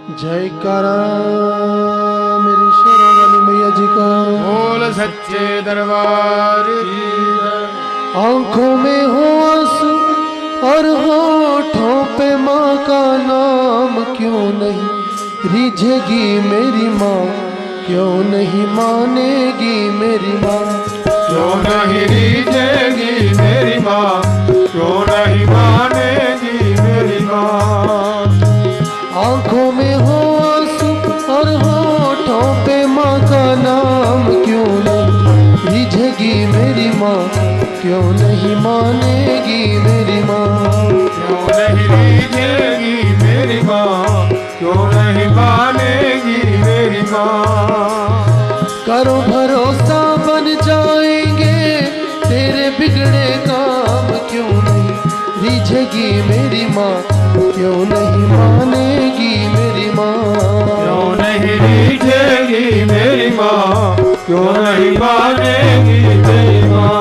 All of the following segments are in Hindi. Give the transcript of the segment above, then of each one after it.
जयकारा मेरी शेरों वाली मैया जी का। बोल सच्चे दरबार की। आंखों में हो आंसू और होठों पे माँ का नाम क्यों नहीं रिझेगी मेरी माँ, क्यों नहीं मानेगी मेरी माँ, क्यों नहीं रिझेगी मेरी माँ, क्यों नहीं मानेगी मेरी माँ। आंखों में हो आंसू और होठों पे माँ का नाम क्यों नहीं रिझेगी मेरी माँ, क्यों नहीं मानेगी मेरी माँ, क्यों नहीं रिझेगी मेरी माँ, क्यों नहीं मानेगी मेरी माँ। करो भरोसा बन जाएंगे तेरे बिगड़े काम, क्यों नहीं रिझेगी मेरी माँ, क्यों नहीं मानेगी मेरी माँ, क्यों नहीं रिझेगी मेरी माँ, क्यों नहीं मानेगी मेरी माँ।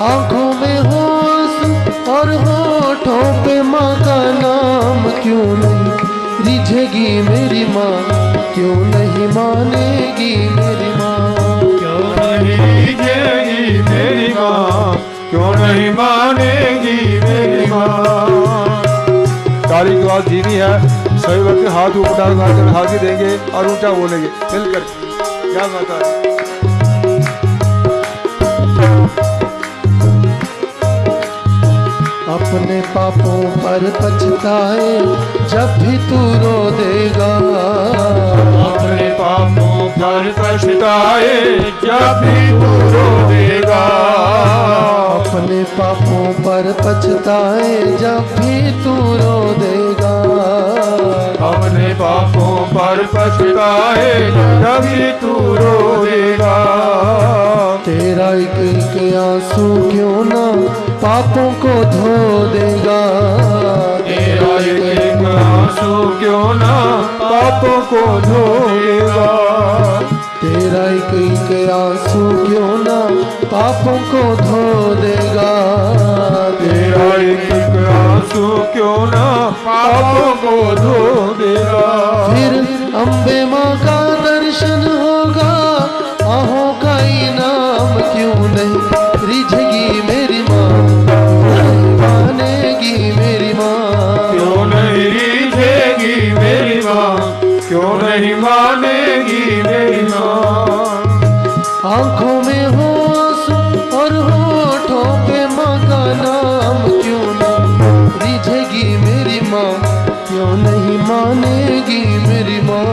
आंखों में हो आंसू और होठों पे माँ का नाम क्यों नहीं रिझेगी मेरी माँ, क्यों नहीं मानेगी मेरी माँ, क्यों नहीं रिझेगी मेरी माँ, क्यों नहीं मानेगी मेरी माँ। ताली की बात जीनी है, सभी वक्त हाथ ऊपर डालकर हाथी देंगे और ऊंचा बोलेंगे मिलकर। क्या माता है। अपने पापों पर पछताए जब भी तू रो देगा, अपने पापों पर पछताए जब भी तू रो देगा, अपने पापों पर पछताए जब भी तू रो देगा, अपने पापों पर पछताए जब भी तू रो देगा। तेरा एक एक आंसू क्यों ना पापों को धो देगा, तेरा एक एक आंसू क्यों ना पापों को धोएगा, तेरा एक एक आंसू क्यों ना पापों को धो देगा, तेरा एक एक आंसू क्यों ना पापों को धो देगा। फिर अम्बे माँ का दर्शन होगा, आहों का इनाम क्यों नहीं रिझेगी मेरी माँ, नहीं मानेगी मेरी माँ, क्यों नहीं रिझेगी मेरी माँ, क्यों नहीं मानेगी मेरी माँ। आंखों में हो आंसू और होठों पे माँ का नाम क्यों नहीं रिझेगी मेरी माँ, क्यों नहीं मानेगी मेरी माँ,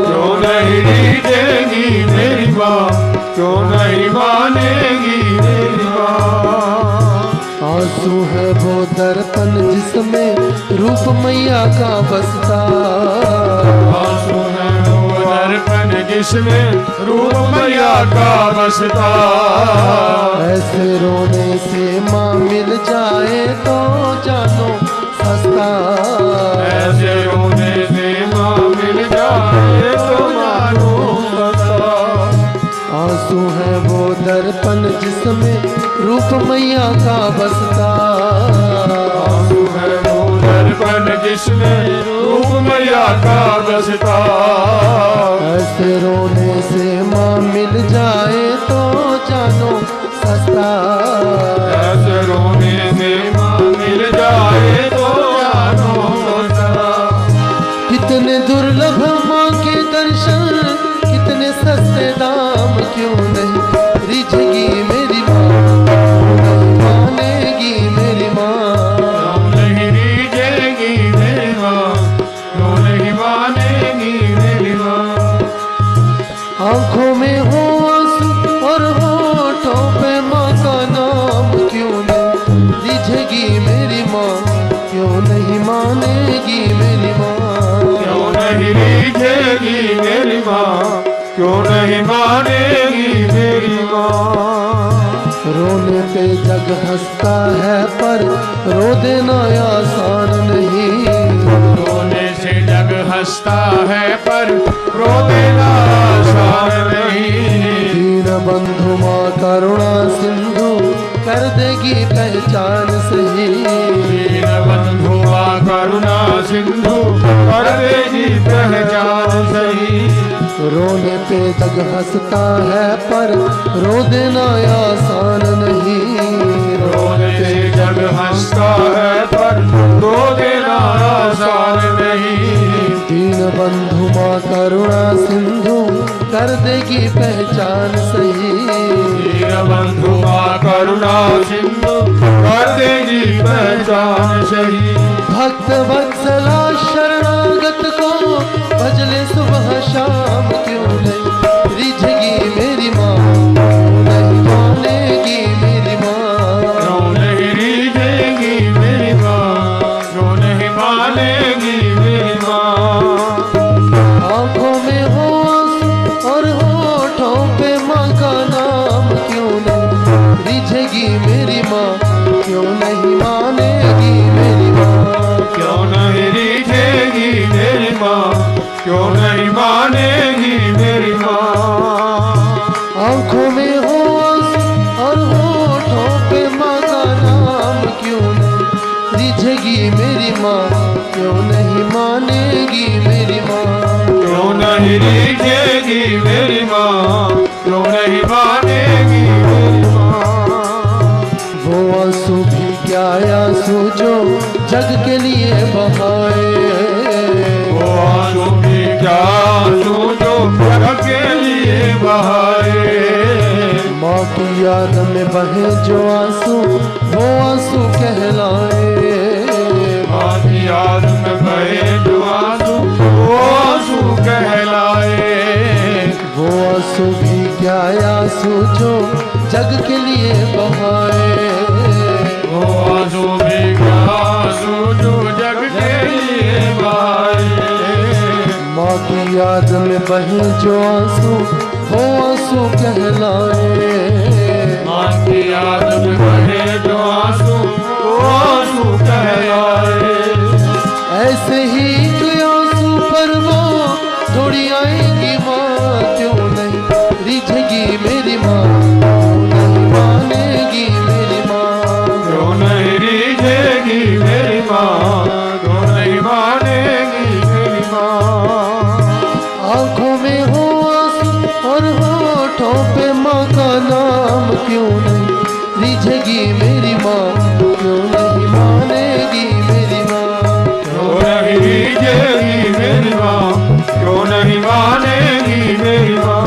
क्यों नहीं रिझेगी मेरी माँ, क्यों नहीं मानेगी मेरी माँ। आंसू है वो दर्पण जिसमें रूप मैया का बसता, आंसू है वो दर्पण जिसमें रूप मैया का बसता, ऐसे रोने से माँ मिल जाए तो जानो सस्ता, ऐसे रोने से माँ मिल जाए तो मानो सस्ता। आंसू है वो दर्पण जिसमें रूप मैया का बसता, आंसू है वो दर्पण जिसमें रूप मैया का बसता, ऐसे रोने से माँ मिल जाए तो जानो सस्ता, ऐसे रोने से माँ मिल जाए तो जानो सस्ता। कितने दुर्लभ माँ के दर्शन, कितने सस्ते दाम क्यों नहीं रिझेगी मेरी माँ, नहीं मानेगी मेरी माँ, क्यों नहीं रिझेगी मेरी माँ, क्यों नहीं मानेगी मेरी माँ। आंखों में हो आंसू और होठों पे माँ का नाम क्यों नहीं रिझेगी मेरी माँ, क्यों नहीं मानेगी मेरी माँ, क्यों नहीं रिझेगी मेरी माँ, क्यों नहीं मानेगी मेरी माँ। रोने पे जग हंसता है पर रो देना आसान नहीं, रोने से जग हंसता है पर रो देना आसान नहीं। दीन बंधु माँ करुणा सिंधु कर देगी पहचान सही, दीन बंधु माँ करुणा सिंधु कर देगी पहचान सही। रोने पे जग हंसता है पर रो देना आसान नहीं। रोने पे जग हंसता है पर रो देना आसान नहीं। दीन बंधु माँ करुणा सिंधु कर देगी पहचान सही। दीन बंधु माँ करुणा सिंधु कर देगी पहचान सही। भक्त वत्सला शरणागत को भजले सुबह शाम क्यों नहीं रिझेगी मेरी माँ, क्यों नहीं मानेगी मेरी माँ। क्यों नहीं रिझेगी मेरी माँ, क्यों नहीं मानेगी मेरी माँ। आँखों में हो आंसू और होठों पे माँ का नाम क्यों नहीं रिझेगी मेरी माँ, क्यों नहीं मानेगी मेरी माँ। क्यों नहीं रिझेगी मेरी माँ, क्यों नहीं मानेगी मेरी माँ। आँखों में हो आंसू और होठों पे माँ का नाम क्यों नहीं रिझेगी मेरी माँ, क्यों नहीं मानेगी मेरी माँ। क्यों नहीं रिझेगी मेरी माँ, क्यों नहीं मानेगी मेरी माँ। वो आंसू भी क्या आंसू जो जग के लिए बहाए। वो आंसू भी क्या आंसू जो जग के लिए बहाए। माँ की याद में बहे जो आंसू वो आंसू कहलाए। माँ की याद में बहे जो आंसू वो आंसू कहलाए। वो आंसू भी क्या आंसू जो जग के लिए बहाए। वो आंसू भी क्या आंसू जो जग के लिए बहाए। माँ की याद में बहे जो आंसू वो आंसू कहलाए। माँ की याद में बहे जो आंसू वो आंसू कहलाए। ऐसे ही एक आंसू पर वो थोड़ी आएगी माँ, क्यों नहीं रिझेगी मेरी माँ, क्यों नहीं मानेगी मेरी माँ। क्यों नहीं रिझेगी मेरी माँ, क्यों नहीं मानेगी मेरी माँ। आँखों में हो आंसू और होठों पे माँ का नाम क्यों नहीं रिझेगी मेरी माँ, क्यों नहीं मानेगी मेरी माँ। क्यों नहीं रिझेगी मेरी माँ, क्यों नहीं मानेगी मेरी माँ।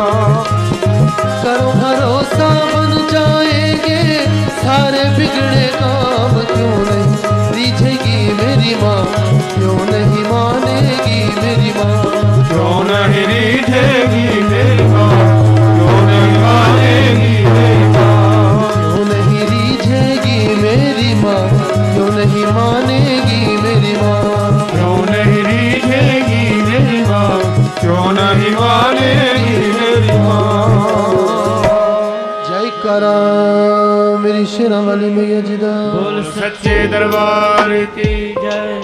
करो भरोसा बन जाएंगे सारे बिगड़े काम, क्यों नहीं रिझेगी मेरी माँ, क्यों नहीं मानेगी मेरी माँ। क्यों नहीं रिझेगी मेरी माँ, क्यों नहीं मानेगी मेरी माँ। क्यों नहीं रिझेगी मेरी माँ, क्यों नहीं मानेगी मेरी माँ। क्यों नहीं रिझेगी मेरी माँ, क्यों नहीं मानेगी मेरी माँ। जय करा मेरी शेरा वाली मैया जी दा। बोल सच्चे दरबार की जय।